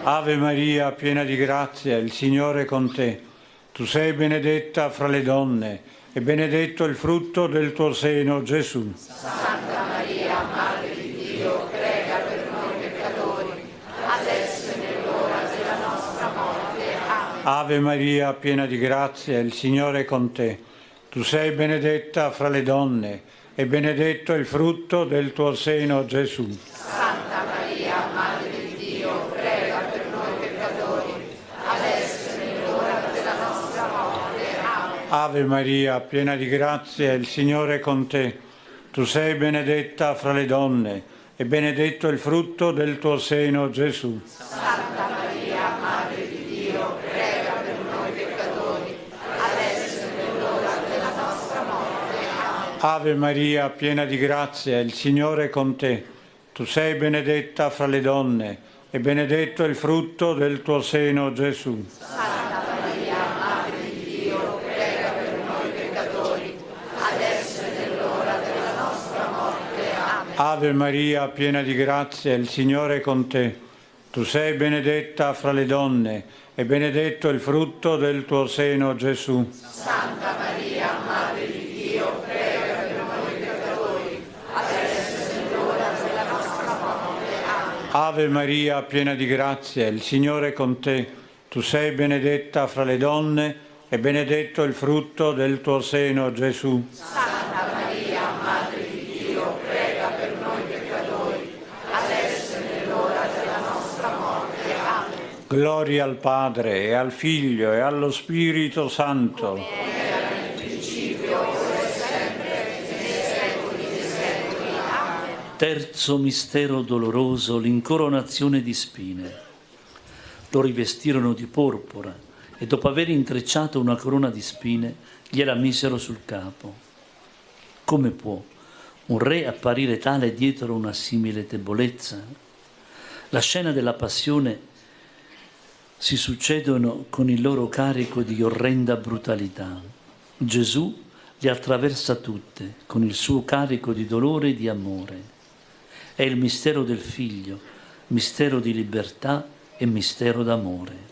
Ave Maria, piena di grazia, il Signore è con te. Tu sei benedetta fra le donne e benedetto il frutto del tuo seno, Gesù. Santa Maria, Madre di Dio, prega per noi peccatori, adesso e nell'ora della nostra morte. Amen. Ave Maria, piena di grazia, il Signore è con te. Tu sei benedetta fra le donne e benedetto il frutto del tuo seno, Gesù. Santa Maria, Madre di Dio, prega per noi peccatori, adesso e nell'ora della nostra morte. Amen. Ave Maria, piena di grazia, il Signore è con te. Tu sei benedetta fra le donne e benedetto il frutto del tuo seno, Gesù. Santa Maria, Madre di Dio, prega per noi peccatori, adesso e nell'ora della nostra morte. Amen. Ave Maria, piena di grazia, il Signore è con te. Tu sei benedetta fra le donne e benedetto il frutto del tuo seno, Gesù. Santa Maria, Madre di Dio, prega per noi peccatori, adesso e nell'ora della nostra morte. Amen. Ave Maria, piena di grazia, il Signore è con te. Tu sei benedetta fra le donne e benedetto il frutto del tuo seno, Gesù. Santa Maria, Madre di Dio, prega per noi peccatori, adesso e nell'ora della nostra morte. Amen. Ave Maria, piena di grazia, il Signore è con te. Tu sei benedetta fra le donne e benedetto il frutto del tuo seno, Gesù. Santa Maria, Madre di Dio, prega per noi peccatori, adesso e nell'ora della nostra morte. Amen. Gloria al Padre e al Figlio e allo Spirito Santo. Era nel principio, ora e sempre, nei secoli dei secoli. Amen. Terzo mistero doloroso, l'incoronazione di spine. Lo rivestirono di porpora e dopo aver intrecciato una corona di spine gliela misero sul capo. Come può un re apparire tale dietro una simile debolezza? La scena della passione si succedono con il loro carico di orrenda brutalità. Gesù le attraversa tutte con il suo carico di dolore e di amore. È il mistero del Figlio, mistero di libertà e mistero d'amore.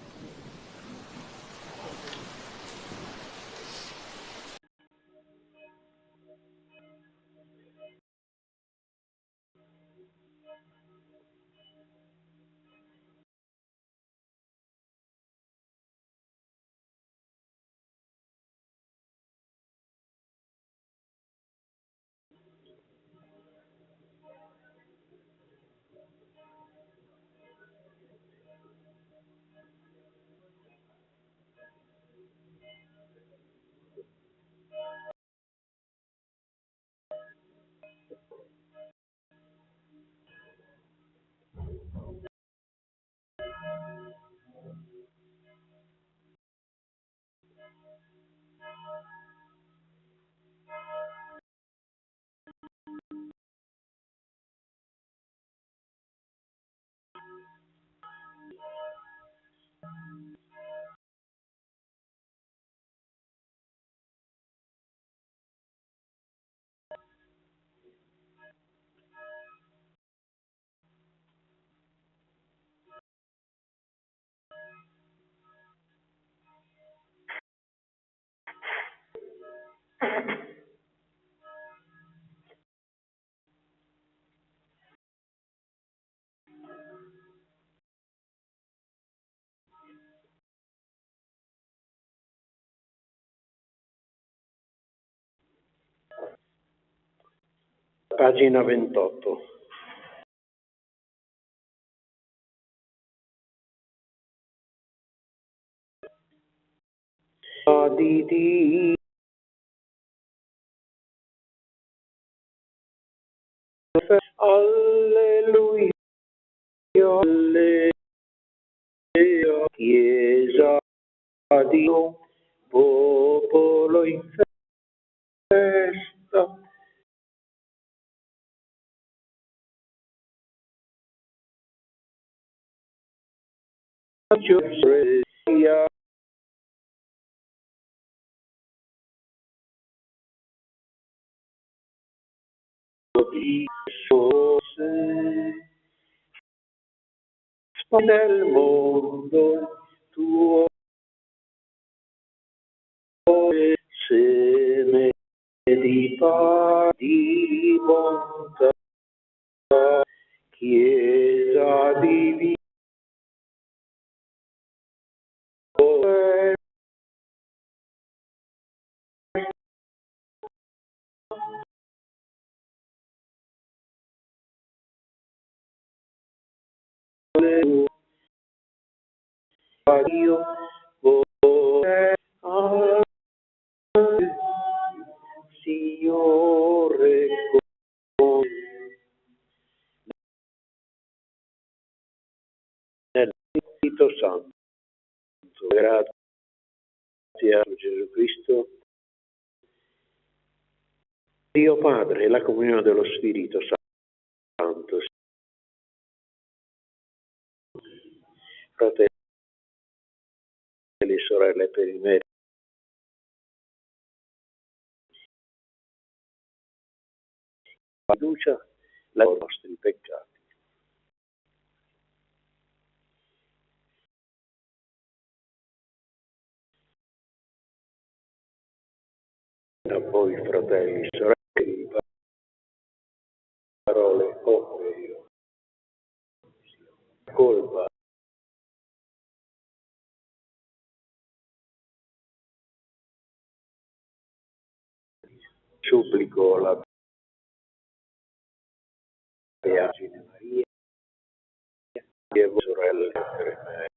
Pagina 28. Di Dio. Alleluia, alleluia, Chiesa di Dio, popolo in festa. Gioia, di sose, nel mondo tuo seme di pace, di bontà, Chiesa di Dio, Dio, Signore, nel Spirito Santo, grazie a Gesù Cristo, Dio Padre e la comunione dello Spirito Santo, fratelli e sorelle, per i meriti, la fiducia, i nostri peccati. A voi, fratelli e sorelle, parole opere, colpa, supplico la Beatissima Maria e voi, sorelle, per me.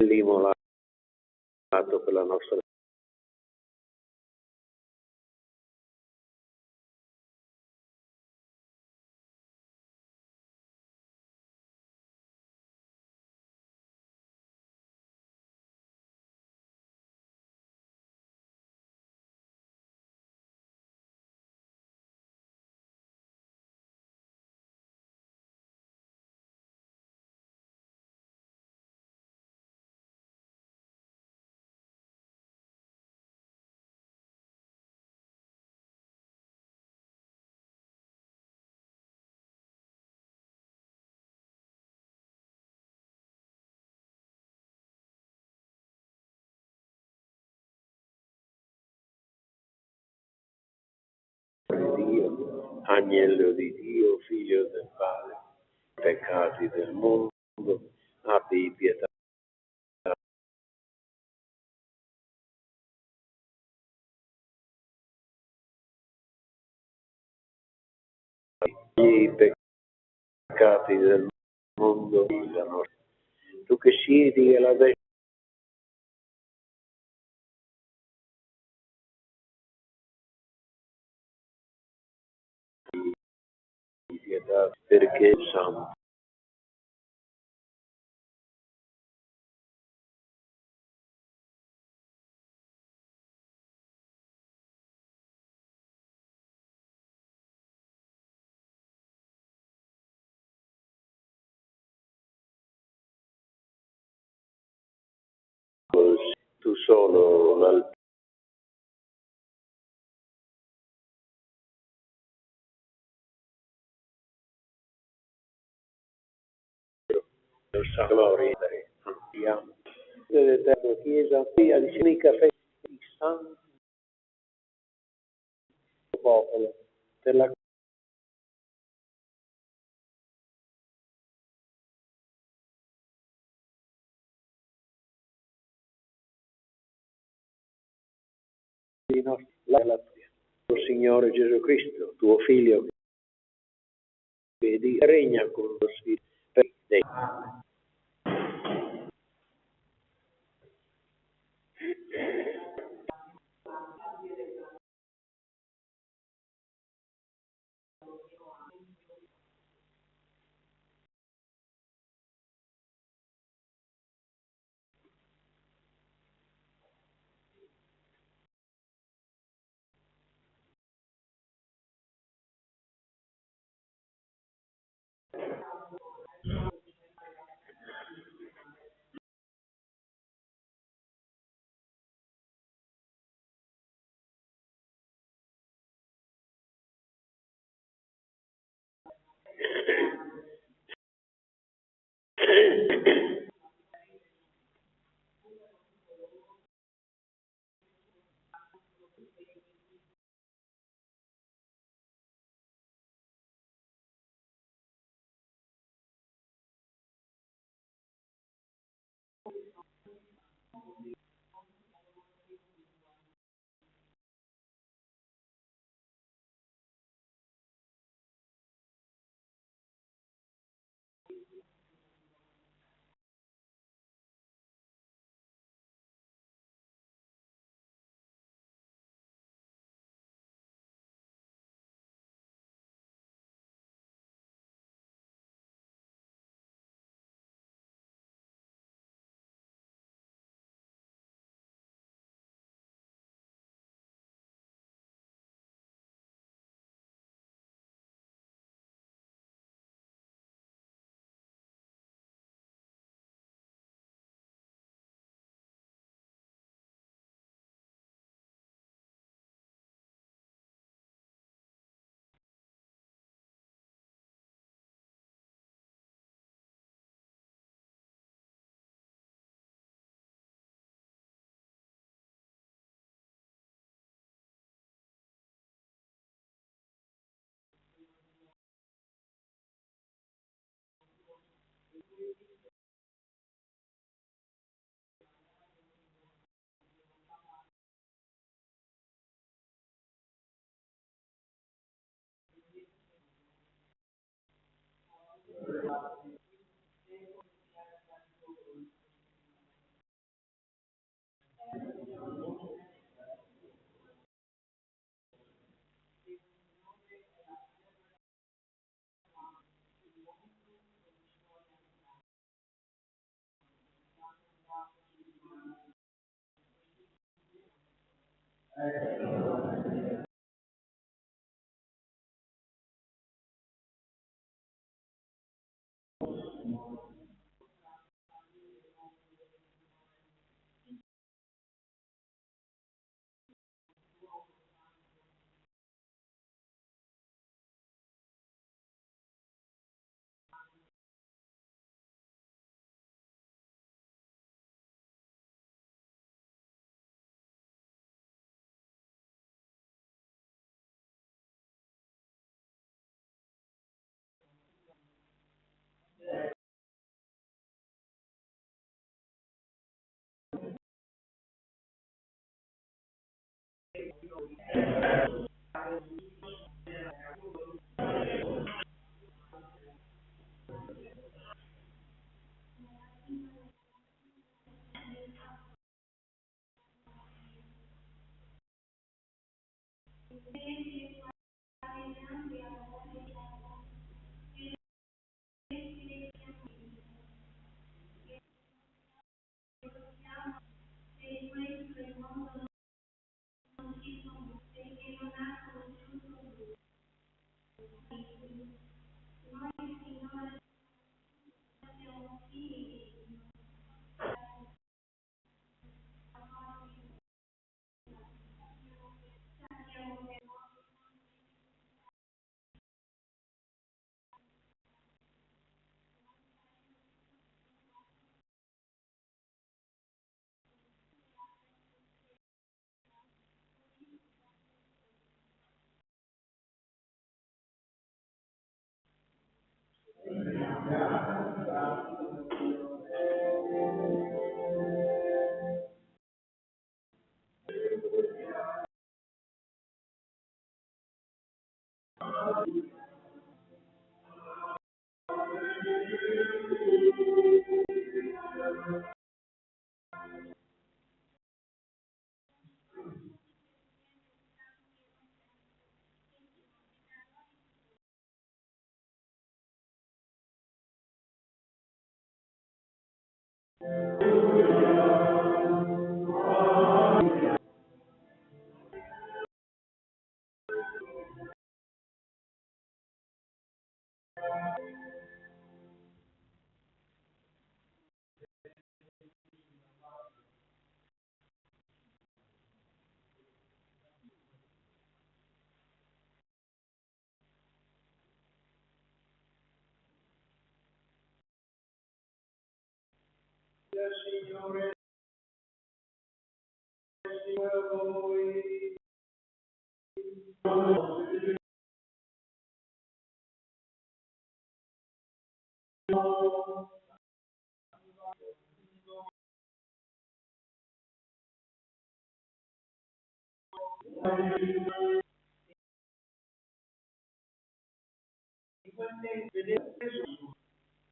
L'immolato per la nostra di Dio, agnello di Dio, figlio del Padre, peccati del mondo, abbi pietà. I peccati del mondo, la nostra. Tu che siedi alla destra di pietà, perché è santo. Tu solo l'altro sa gloria, andiamo. Dell'eterna Chiesa, via di unica fede di santo popolo, per la di nostra la tua. Signore Gesù Cristo, tuo Figlio, vedi, regna con lo Spirito per te.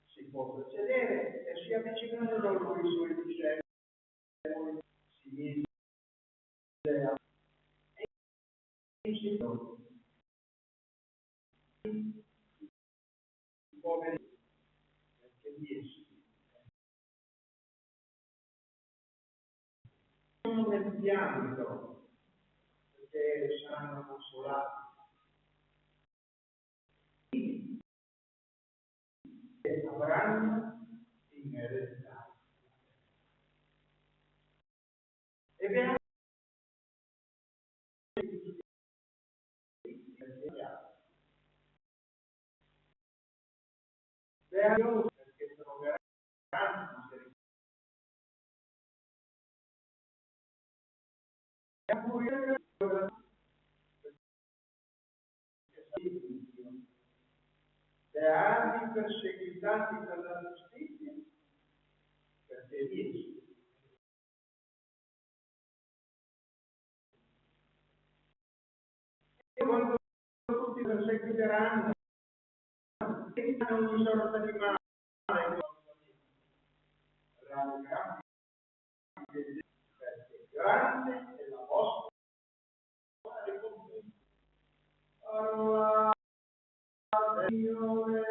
Si può sedere e si avvicinano da lui i suoi discepoli, si mise a i poveri perché di essi sono nel pianto perché saranno consolati e avranno in eredità. E beati perché troveranno beati perseguitati per la giustizia, perché di essi e quando tutti perseguiteranno e ogni sorta di male perché grande è la vostra ricompensa. Parola del Signore.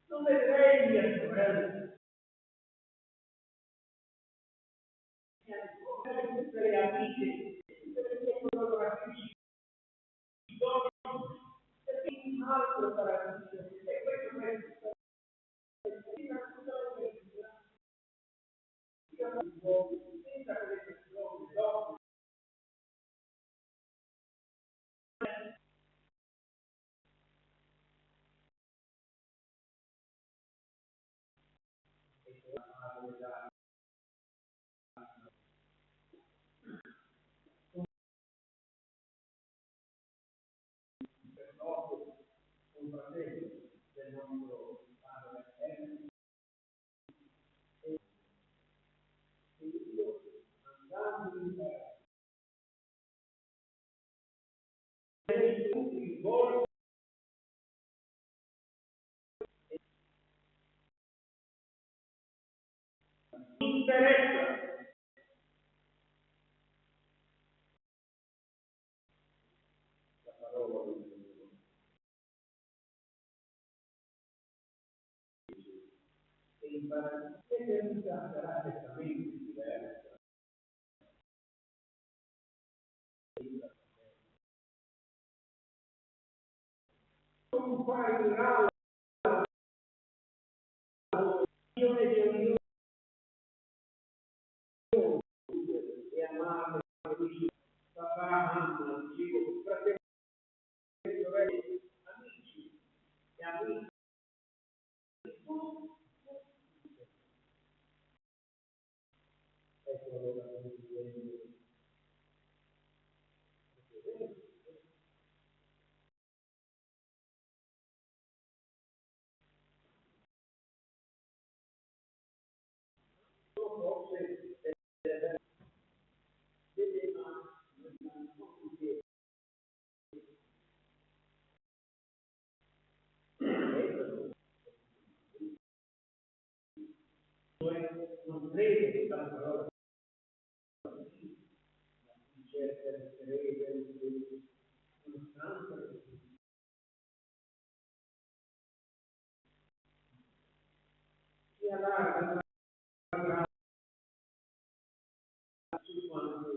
Non vedrei mia sorella. Tutte le amiche, tutte le collaboratrici, perché un altro paradiso, e questo è senza quelle persone, dopo. Un fratello del nostro padre e io andando in il volto interessa la parola di Dio. E in paradiso l'eternità sarà certamente diversa. Comparirà Dio e Dio e amare papà, mamma, dico, fratelli, sorelle, amici e amici. Ecco allora non crede che la parola cerca di credere nonostante sia larga su quanto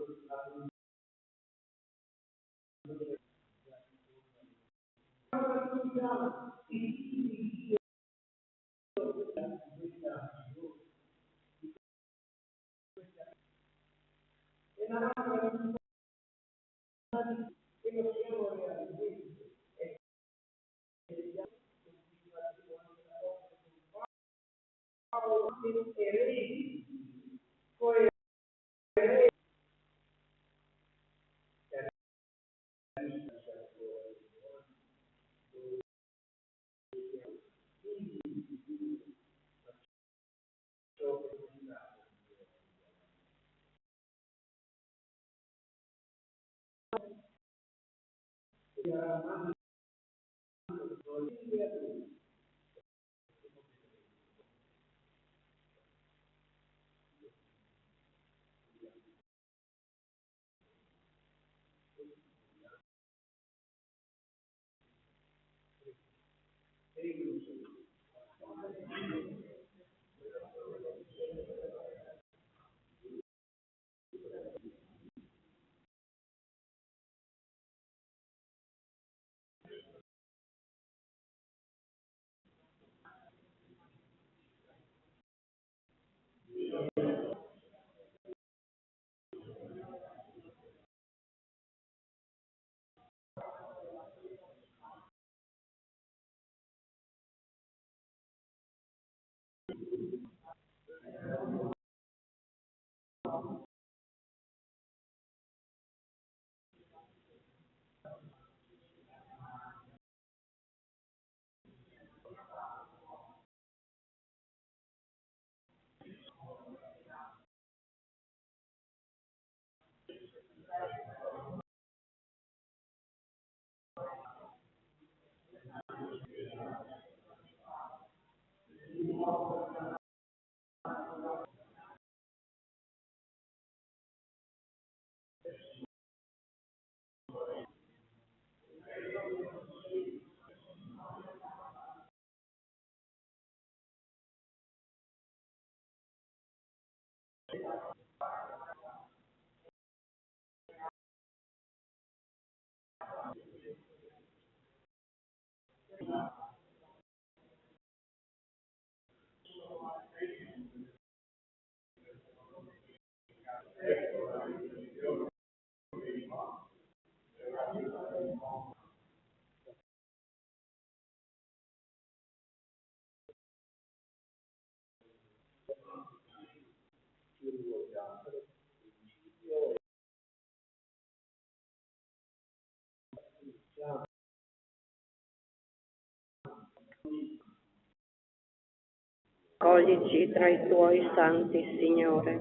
Accoglici tra i tuoi santi, Signore,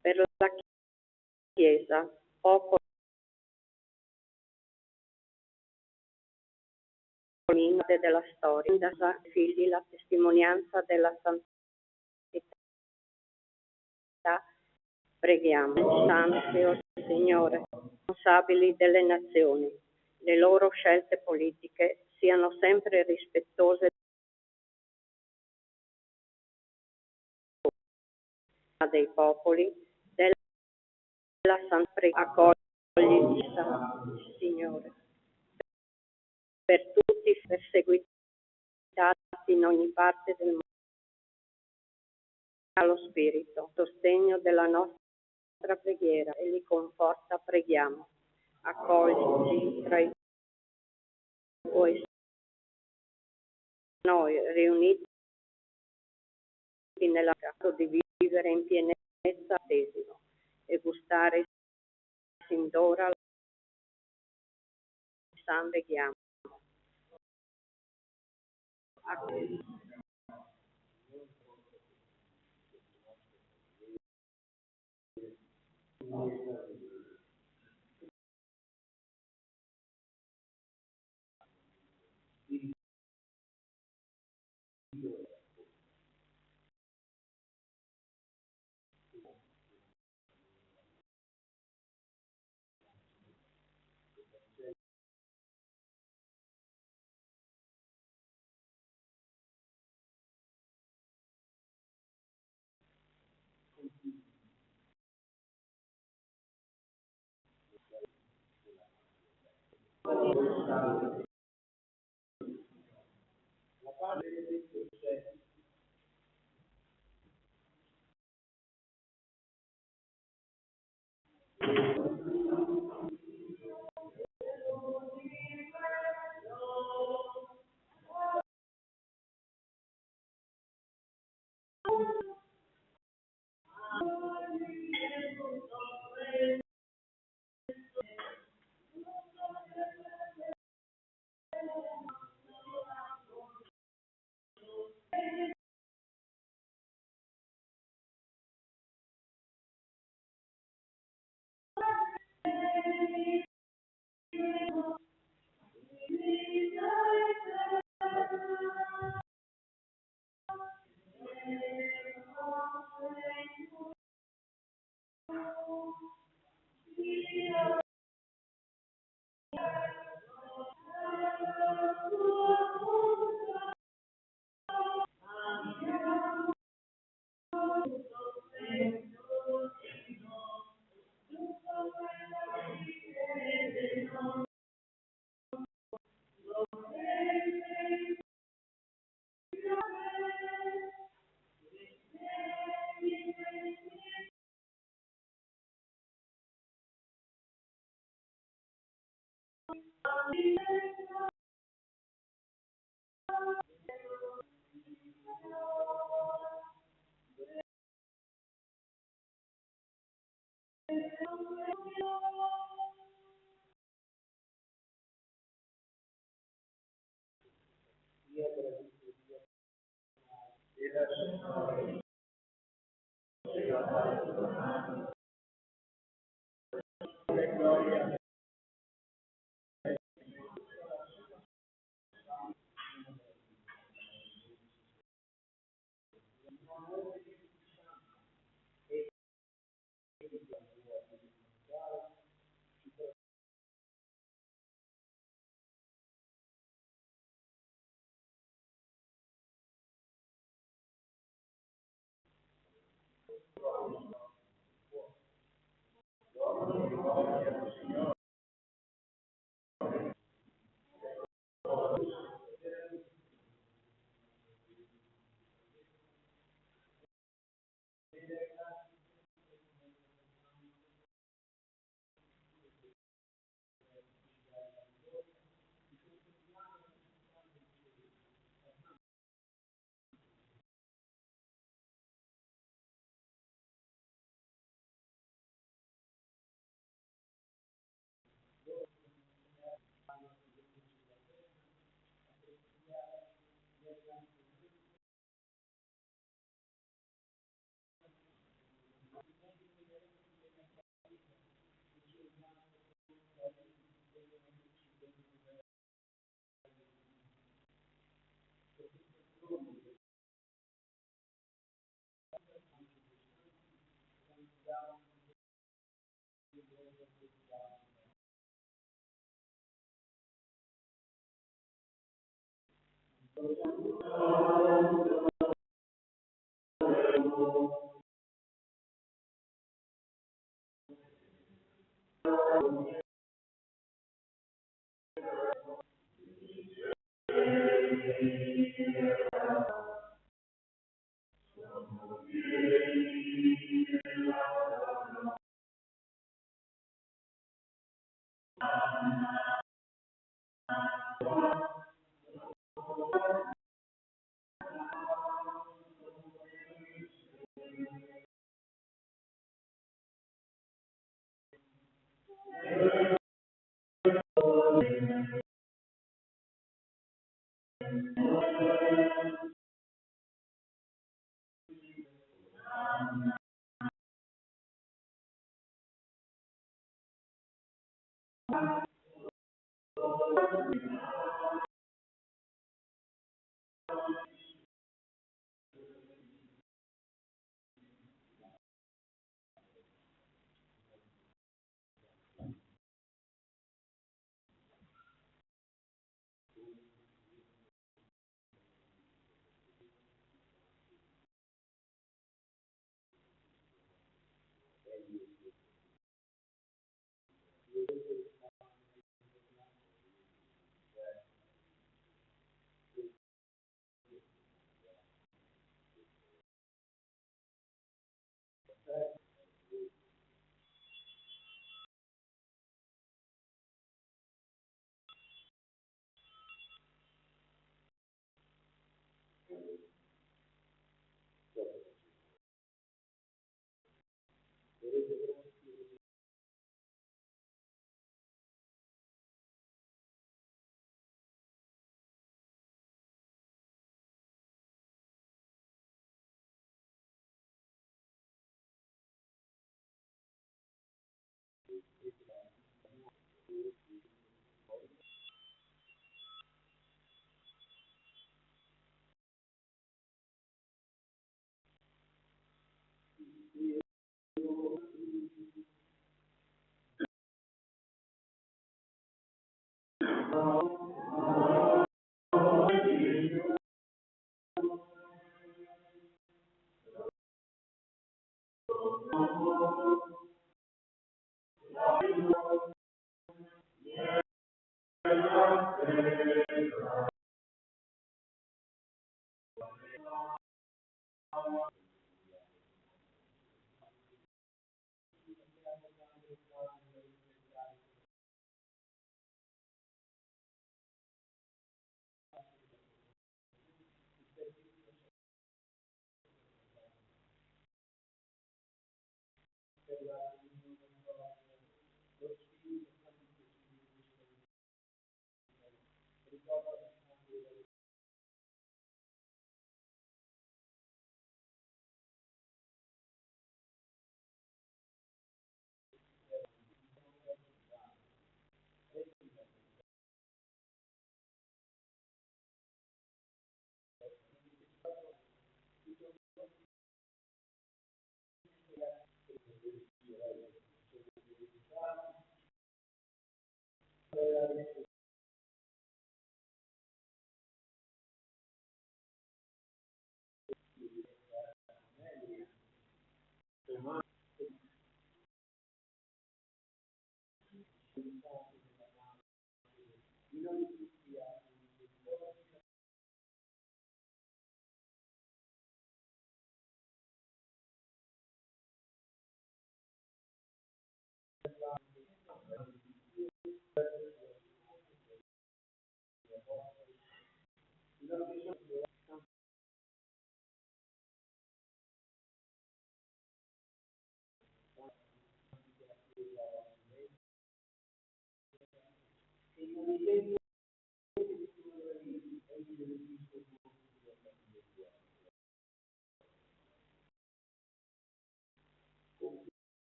per la Chiesa, popolo della storia, da figli la testimonianza della santità. Preghiamo, santi, o Signore, responsabili delle nazioni, le loro scelte politiche siano sempre rispettose dei popoli, della santa accogli, Signore, per tutti i perseguitati in ogni parte del mondo, allo Spirito, sostegno della nostra preghiera e li conforta, preghiamo. Accoglici tra i tuoi noi riuniti nella casa di vivere in pienezza tesino e gustare sin d'ora la sangue preghiamo.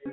Al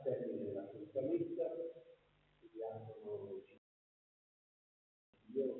termine della quinta messa, chiediamo Dio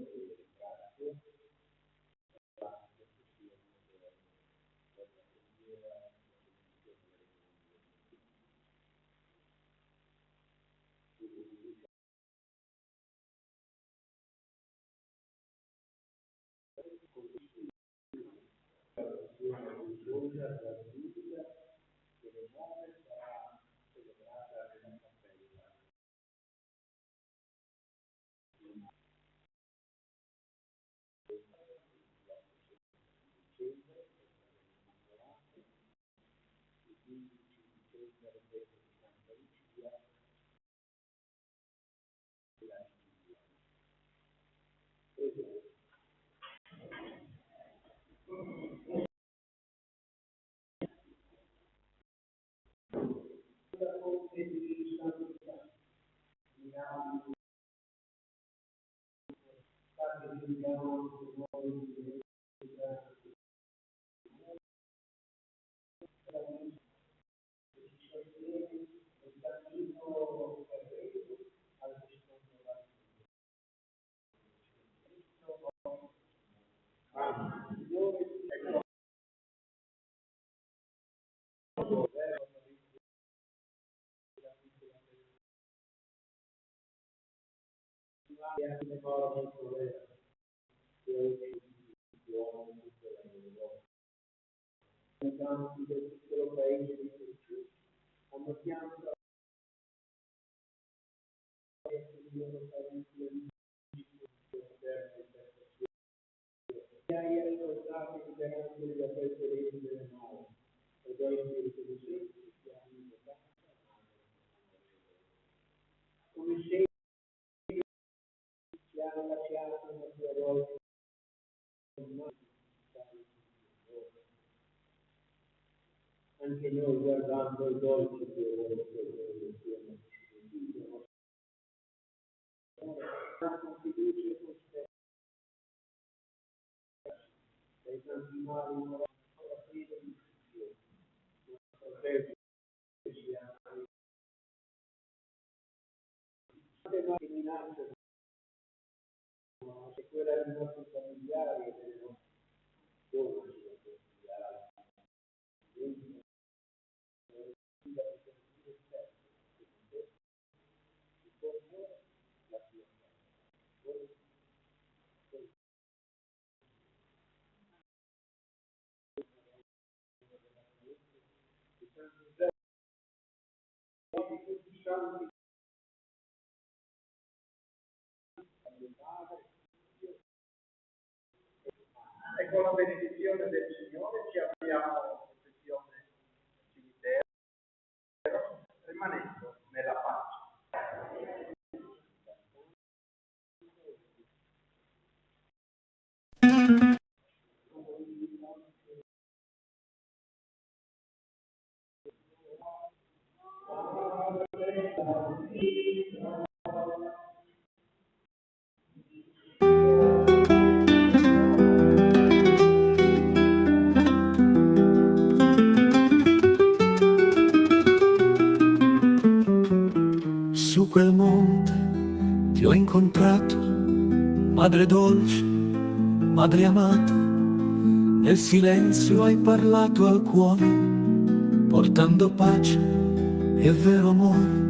che grazie anche noi guardando i dolci che con fiducia e con speranza dai tanti mali ancora privo di istruzione, proteggi che sia che minacce e quella dei nostri familiari e delle nostre giovani e con la benedizione del Signore ci avviamo alla processione del cimitero rimanendo nella pace. Su quel monte ti ho incontrato, madre dolce, madre amata, nel silenzio hai parlato al cuore, portando pace e vero amore.